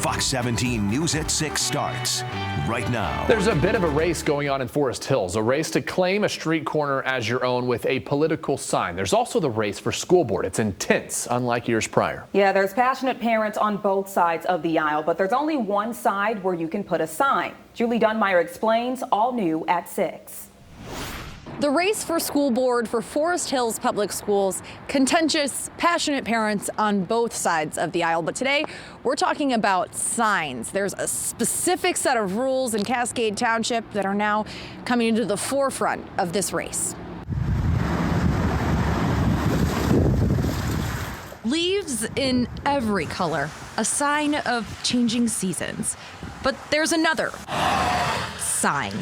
Fox 17 News at 6 starts right now. There's a bit of a race going on in Forest Hills, a race to claim a street corner as your own with a political sign. There's also the race for school board. It's intense, unlike years prior. Yeah, there's passionate parents on both sides of the aisle, but there's only one side where you can put a sign. Julie Dunmeyer explains, all new at 6. The race for school board for Forest Hills Public Schools, contentious, passionate parents on both sides of the aisle. But today, we're talking about signs. There's a specific set of rules in Cascade Township that are now coming into the forefront of this race. Leaves in every color, a sign of changing seasons. But there's another sign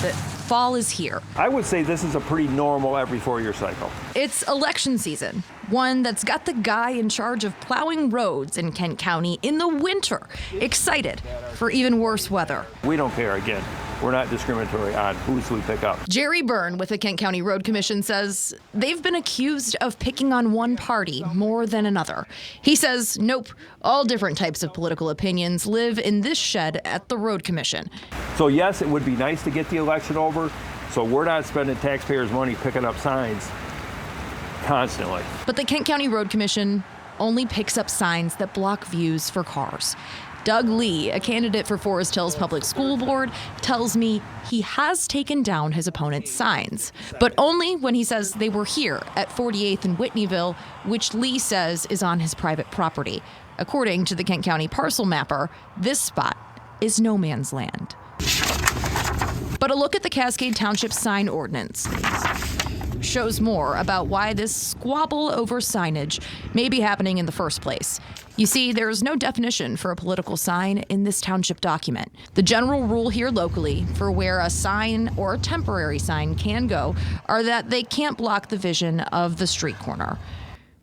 that fall is here. I would say this is a pretty normal every 4-year cycle. It's election season, one that's got the guy in charge of plowing roads in Kent County in the winter excited for even worse weather. We don't care, again. We're not discriminatory on whose we pick up. Jerry Byrne with the Kent County Road Commission says they've been accused of picking on one party more than another. He says, nope, all different types of political opinions live in this shed at the Road Commission. So yes, it would be nice to get the election over, so we're not spending taxpayers' money picking up signs constantly. But the Kent County Road Commission only picks up signs that block views for cars. Doug Lee, a candidate for Forest Hills Public School Board, tells me he has taken down his opponent's signs, but only when he says they were here at 48th and Whitneyville, which Lee says is on his private property. According to the Kent County parcel mapper, this spot is no man's land. But a look at the Cascade Township sign ordinance shows more about why this squabble over signage may be happening in the first place. You see, there's no definition for a political sign in this township document. The general rule here locally for where a sign or a temporary sign can go are that they can't block the vision of the street corner.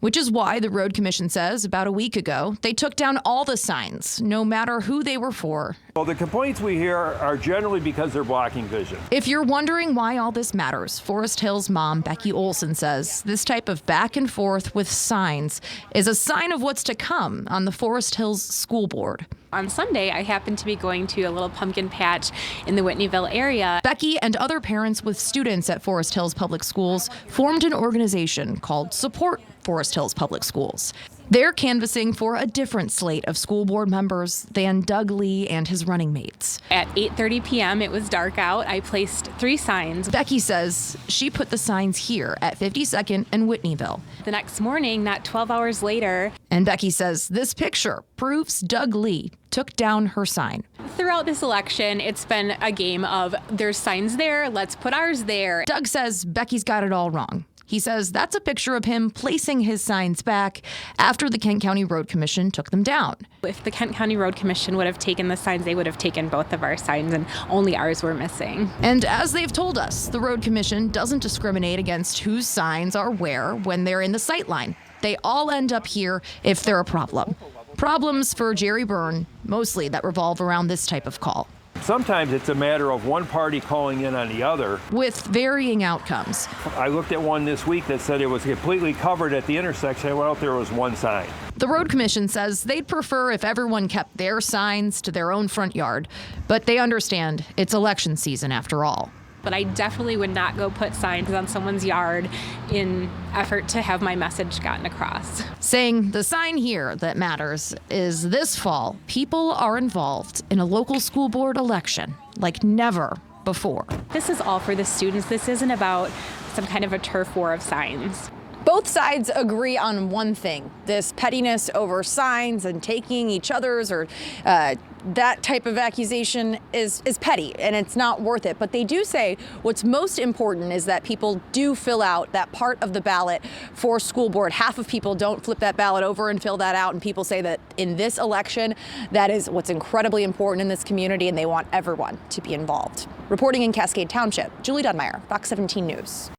Which is why the Road Commission says about a week ago, they took down all the signs, no matter who they were for. Well, the complaints we hear are generally because they're blocking vision. If you're wondering why all this matters, Forest Hills mom Becky Olson says this type of back and forth with signs is a sign of what's to come on the Forest Hills School Board. On Sunday, I happened to be going to a little pumpkin patch in the Whitneyville area. Becky and other parents with students at Forest Hills Public Schools formed an organization called Support Forest Hills Public Schools. They're canvassing for a different slate of school board members than Doug Lee and his running mates. At 8:30 p.m., it was dark out. I placed 3 signs. Becky says she put the signs here at 52nd and Whitneyville. The next morning, not 12 hours later. And Becky says this picture proves Doug Lee took down her sign. Throughout this election, it's been a game of there's signs there, let's put ours there. Doug says Becky's got it all wrong. He says that's a picture of him placing his signs back after the Kent County Road Commission took them down. If the Kent County Road Commission would have taken the signs, they would have taken both of our signs, and only ours were missing. And as they've told us, the Road Commission doesn't discriminate against whose signs are where when they're in the sight line. They all end up here if they're a problem. Problems for Jerry Byrne, mostly that revolve around this type of call. Sometimes it's a matter of one party calling in on the other. With varying outcomes. I looked at one this week that said it was completely covered at the intersection. I went out, there was one sign. The Road Commission says they'd prefer if everyone kept their signs to their own front yard, but they understand it's election season after all. But I definitely would not go put signs on someone's yard in effort to have my message gotten across. Saying the sign here that matters is this fall, people are involved in a local school board election like never before. This is all for the students. This isn't about some kind of a turf war of signs. Both sides agree on one thing, this pettiness over signs and taking each other's or that type of accusation is petty and it's not worth it. But they do say what's most important is that people do fill out that part of the ballot for school board. Half of people don't flip that ballot over and fill that out. And people say that in this election, that is what's incredibly important in this community and they want everyone to be involved. Reporting in Cascade Township, Julie Dunmeyer, Fox 17 News.